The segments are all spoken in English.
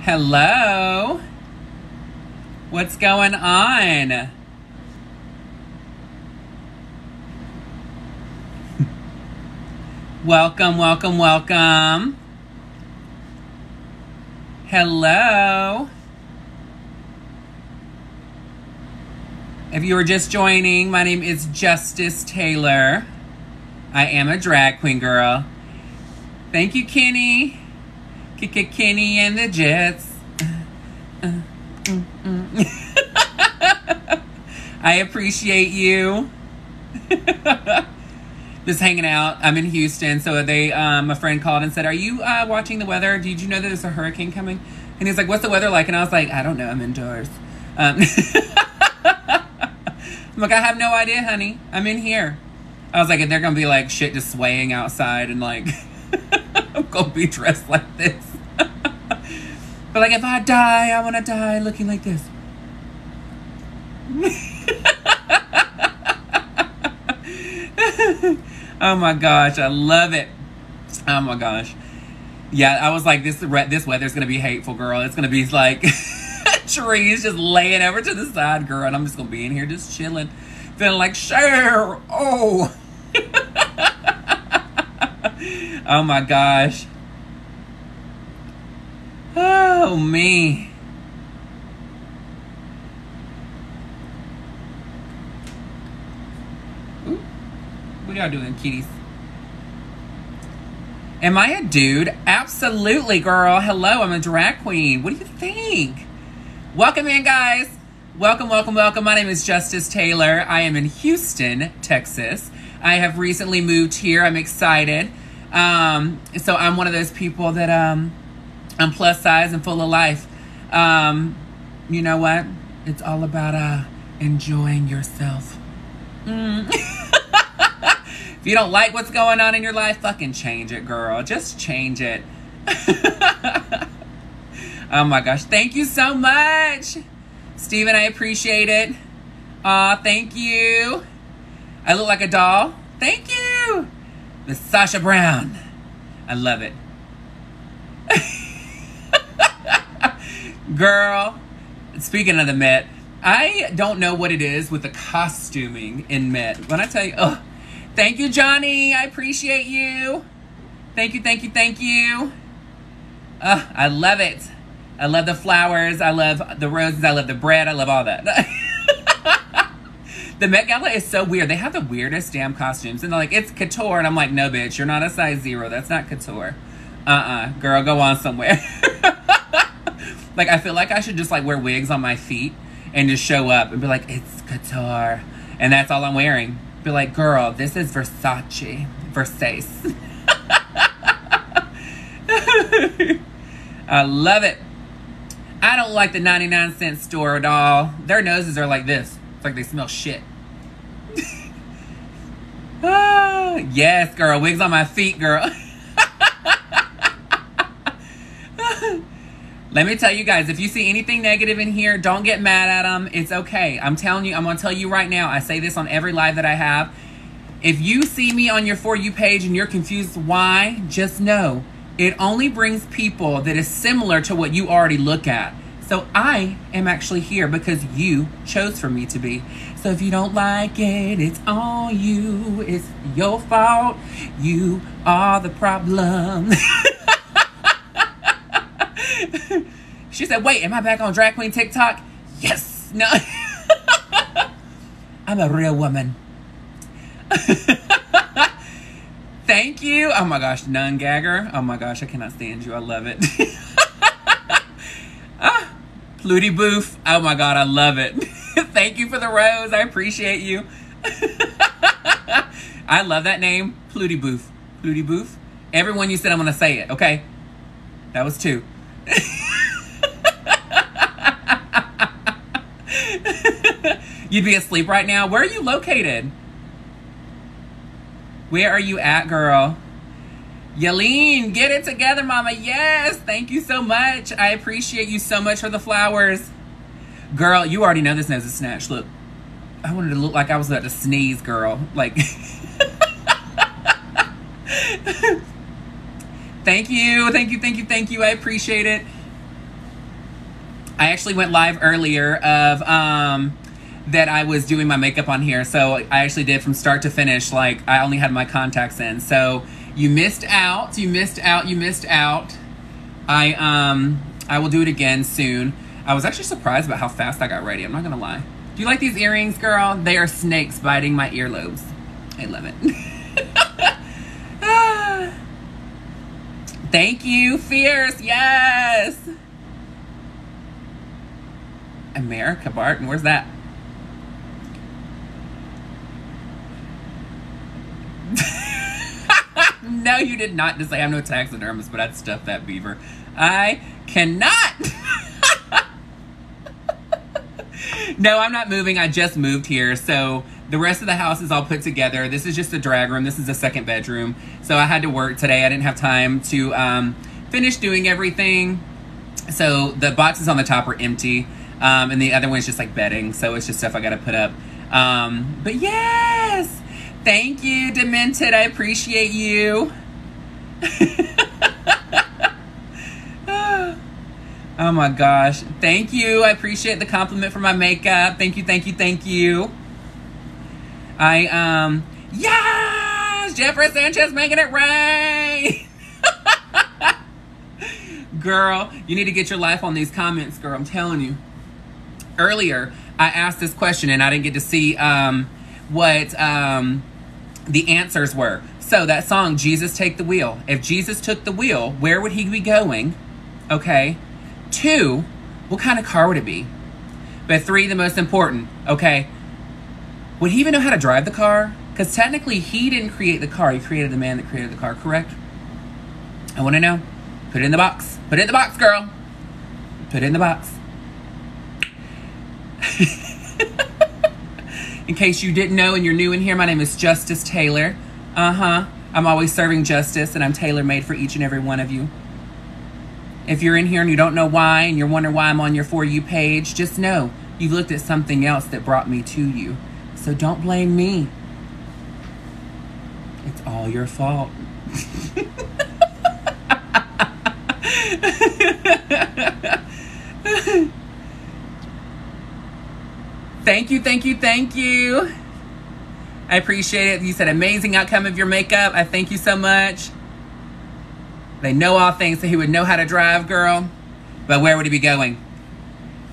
Hello? What's going on? Welcome, welcome, welcome. Hello? If you were just joining, my name is Justice Taylor. I am a drag queen girl. Thank you, Kenny. Kenny and the Jets. I appreciate you. Just hanging out. I'm in Houston, so a friend called and said, "Are you watching the weather? Did you know that there's a hurricane coming?" And he's like, "What's the weather like?" And I was like, "I don't know. I'm indoors." I'm like, "I have no idea, honey. I'm in here." I was like, "They're gonna be like shit just swaying outside and like." I'm gonna be dressed like this. But like, if I die, I want to die looking like this. Oh my gosh, I love it. Oh my gosh. Yeah, I was like, this weather's gonna be hateful, girl. It's gonna be like trees just laying over to the side, girl, and I'm just gonna be in here just chilling, feeling like Cher. Oh. Oh my gosh. Oh me. Ooh. What y'all doing, kitties? Am I a dude? Absolutely, girl. Hello, I'm a drag queen. What do you think? Welcome in, guys. Welcome, welcome, welcome. My name is Justice Taylor. I am in Houston, Texas. I have recently moved here. I'm excited. So I'm one of those people that I'm plus size and full of life. You know what? It's all about enjoying yourself. If you don't like what's going on in your life, fucking change it, girl. Just change it. Oh my gosh. Thank you so much. Steven, I appreciate it. Aw, thank you. I look like a doll. Thank you. The Sasha Brown. I love it. Girl, speaking of the Met, I don't know what it is with the costuming in Met. When I tell you, oh, thank you, Johnny. I appreciate you. Thank you, thank you, thank you. I love it. I love the flowers. I love the roses. I love the bread. I love all that. The Met Gala is so weird. They have the weirdest damn costumes. And they're like, it's couture. And I'm like, no, bitch. You're not a size 0. That's not couture. Girl, go on somewhere. Like, I feel like I should just, like, wear wigs on my feet and just show up and be like, it's couture. And that's all I'm wearing. Be like, girl, this is Versace. Versace. I love it. I don't like the 99-cent store at all. Their noses are like this. It's like they smell shit. Oh, yes, girl. Wigs on my feet, girl. Let me tell you guys, if you see anything negative in here, don't get mad at them. It's okay. I'm telling you, I'm going to tell you right now. I say this on every live that I have. If you see me on your For You page and you're confused why, just know it only brings people that is similar to what you already look at. So I am actually here because you chose for me to be. So if you don't like it, it's on you. It's your fault. You are the problem. She said, wait, am I back on Drag Queen TikTok? Yes. No. I'm a real woman. Thank you. Oh my gosh, Nun Gagger. Oh my gosh, I cannot stand you. I love it. Flutie Boof. Oh my God, I love it. Thank you for the rose. I appreciate you. I love that name. Flutie Boof. Flutie Boof. Everyone you said I'm going to say it, okay? That was 2. You'd be asleep right now. Where are you located? Where are you at, girl? Yaleen, get it together, mama. Yes, thank you so much. I appreciate you so much for the flowers. Girl, you already know this nose is snatched. Look, I wanted to look like I was about to sneeze, girl. Like, thank you, thank you, thank you, thank you. I appreciate it. I actually went live earlier of that I was doing my makeup on here. So I actually did from start to finish. Like, I only had my contacts in. So you missed out. You missed out. You missed out. I will do it again soon. I was actually surprised about how fast I got ready. I'm not gonna lie. Do you like these earrings, girl? They are snakes biting my earlobes. I love it. Thank you, Fierce. Yes. America Barton, where's that? No, you did not just say I'm no taxidermist, but I'd stuff that beaver. I cannot. No, I'm not moving. I just moved here. So the rest of the house is all put together. This is just a drag room. This is a second bedroom. So I had to work today. I didn't have time to finish doing everything. So the boxes on the top are empty. And the other one's just like bedding. So it's just stuff I got to put up. But yes. Thank you, Demented. I appreciate you. Oh my gosh. Thank you. I appreciate the compliment for my makeup. Thank you, thank you, thank you. Yes! Jeffrey Sanchez making it rain! Girl, you need to get your life on these comments, girl. I'm telling you. Earlier, I asked this question and I didn't get to see what the answers were. So that song, Jesus Take the Wheel. If Jesus took the wheel, where would he be going? Okay. 2, what kind of car would it be? But 3, the most important, okay, would he even know how to drive the car? Because technically he didn't create the car. He created the man that created the car, correct? I want to know. Put it in the box. Put it in the box, girl. Put it in the box. In case you didn't know and you're new in here, my name is Justice Taylor. I'm always serving justice, and I'm tailor-made for each and every one of you. If you're in here and you don't know why, and you're wondering why I'm on your For You page, just know you've looked at something else that brought me to you. So don't blame me. It's all your fault. Thank you, thank you, thank you. I appreciate it. You said amazing outcome of your makeup. I thank you so much. They know all things, so he would know how to drive, girl. But where would he be going?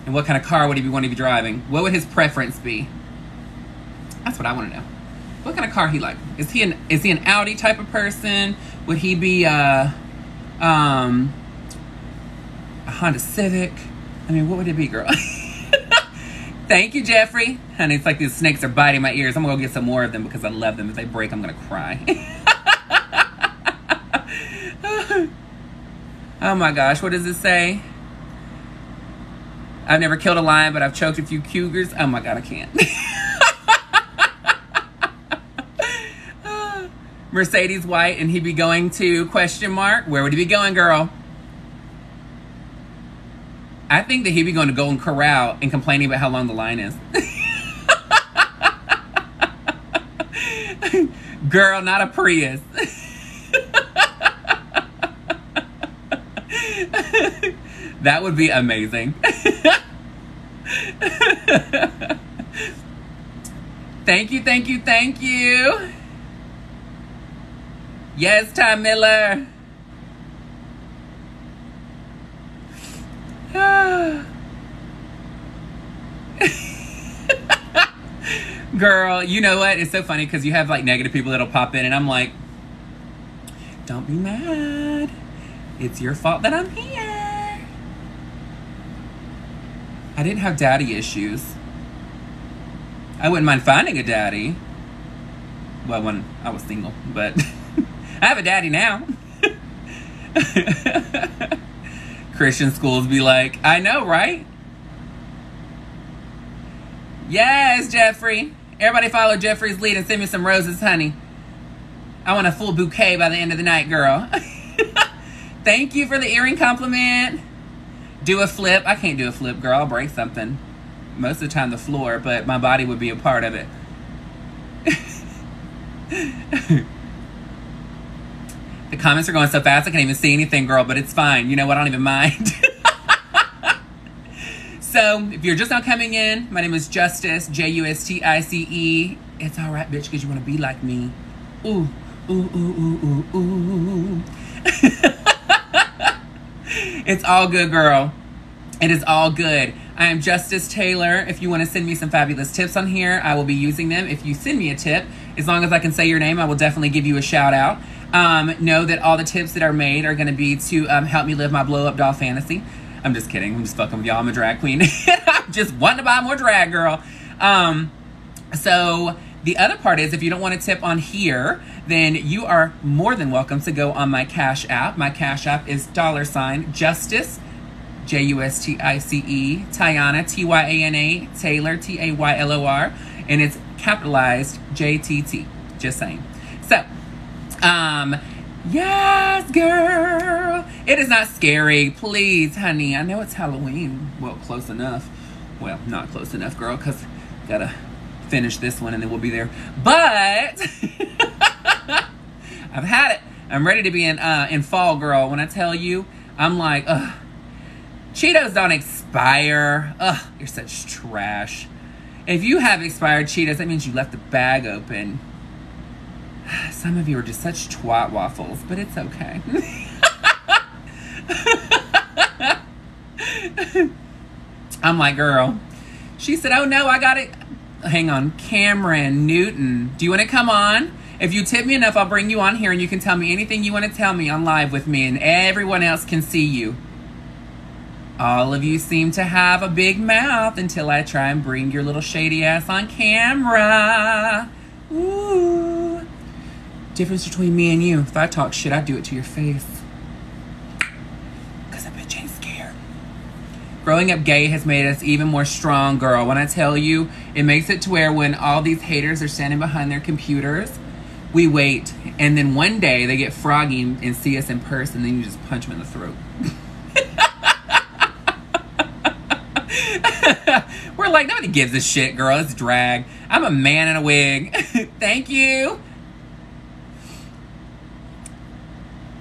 And what kind of car would he want to be driving? What would his preference be? That's what I want to know. What kind of car he like? Is he an Audi type of person? Would he be a Honda Civic? I mean, what would it be, girl? Thank you, Jeffrey. Honey, it's like these snakes are biting my ears. I'm gonna go get some more of them because I love them. If they break, I'm gonna cry. Oh my gosh, what does it say? I've never killed a lion, but I've choked a few cougars. Oh my God, I can't. Mercedes White, and he'd be going to ? Where would he be going, girl? I think that he'd be going to Golden Corral and complaining about how long the line is. Girl, not a Prius. That would be amazing. Thank you, thank you, thank you. Yes, Tom Miller. Girl, you know what? It's so funny because you have like negative people that'll pop in and I'm like, don't be mad. It's your fault that I'm here. I didn't have daddy issues. I wouldn't mind finding a daddy. Well, when I was single, but I have a daddy now. Christian schools be like, I know, right? Yes, Jeffrey. Everybody follow Jeffrey's lead and send me some roses, honey. I want a full bouquet by the end of the night, girl. Thank you for the earring compliment. Do a flip. I can't do a flip, girl. I'll break something. Most of the time the floor, but my body would be a part of it. The comments are going so fast I can't even see anything, girl, but it's fine. You know what? I don't even mind. So if you're just now coming in, my name is Justice, Justice. It's all right, bitch, because you want to be like me. Ooh, ooh, ooh, ooh, ooh, ooh. It's all good, girl. It is all good. I am Justice Taylor. If you want to send me some fabulous tips on here, I will be using them. If you send me a tip, as long as I can say your name, I will definitely give you a shout out. Know that all the tips that are made are going to be to help me live my blow up doll fantasy. I'm just kidding. I'm just fucking with y'all. I'm a drag queen. I'm just wanting to buy more drag, girl. So the other part is, if you don't want to tip on here, then you are more than welcome to go on my Cash App. My Cash App is $Justice, Justice, Tiana, Tyana, Taylor, Taylor, and it's capitalized JTT. Just saying. So, yes, girl. It is not scary. Please, honey. I know it's Halloween. Well, close enough. Well, not close enough, girl, because gotta finish this one and then we'll be there. But I've had it. I'm ready to be in fall, girl. When I tell you, I'm like, ugh. Cheetos don't expire. Ugh, you're such trash. If you have expired Cheetos, that means you left the bag open. Some of you are just such twat waffles, but it's okay. I'm like, girl. She said, oh no, I got it. Hang on. Cameron Newton. Do you want to come on? If you tip me enough, I'll bring you on here and you can tell me anything you want to tell me on live with me and everyone else can see you. All of you seem to have a big mouth until I try and bring your little shady ass on camera. Ooh. Difference between me and you. If I talk shit, I'd do it to your face. Because a bitch ain't scared. Growing up gay has made us even more strong, girl. When I tell you, it makes it to where when all these haters are standing behind their computers, we wait. And then one day they get froggy and see us in person. Then you just punch them in the throat. We're like, nobody gives a shit, girl. It's drag. I'm a man in a wig. Thank you.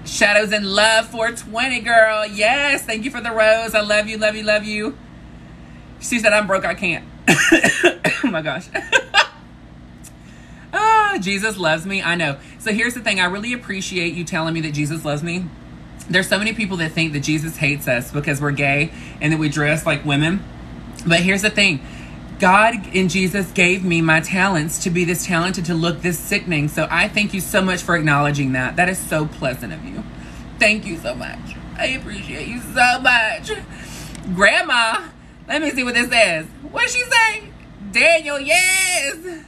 Shadows in Love 420, girl. Yes, thank you for the rose. I love you, love you, love you. She said, I'm broke, I can't. Oh my gosh. Oh, Jesus loves me. I know. So here's the thing. I really appreciate you telling me that Jesus loves me. There's so many people that think that Jesus hates us because we're gay and that we dress like women. But here's the thing. God and Jesus gave me my talents to be this talented, to look this sickening. So I thank you so much for acknowledging that. That is so pleasant of you. Thank you so much. I appreciate you so much. Grandma, let me see what this says. What did she say? Daniel, yes.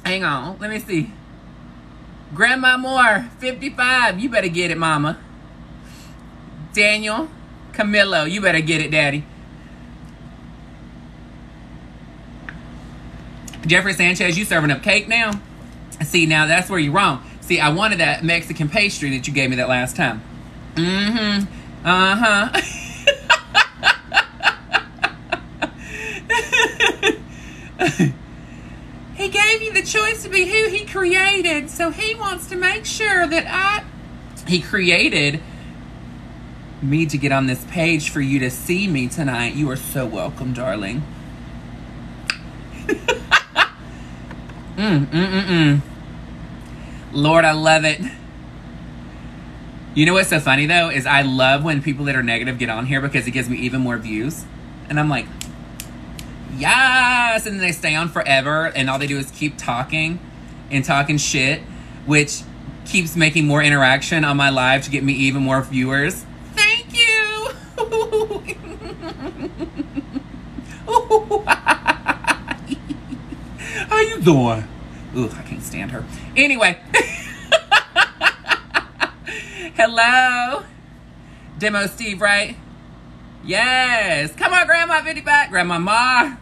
Hang on, let me see. Grandma Moore, 55. You better get it, mama. Daniel, Camillo, you better get it, daddy. Jeffrey Sanchez, you serving up cake now? See, now that's where you're wrong. See, I wanted that Mexican pastry that you gave me that last time. Mm-hmm. Uh-huh. He gave you the choice to be who he created, so he wants to make sure that he created me to get on this page for you to see me tonight. You are so welcome, darling. Lord, I love it. You know what's so funny though is I love when people that are negative get on here because it gives me even more views. And I'm like, yes. And then they stay on forever and all they do is keep talking and talking shit, which keeps making more interaction on my live to get me even more viewers. Thank you. How you doing? Ooh, I can't stand her. Anyway. Hello. Demo Steve, right? Yes. Come on, Grandma 55. Grandma Ma.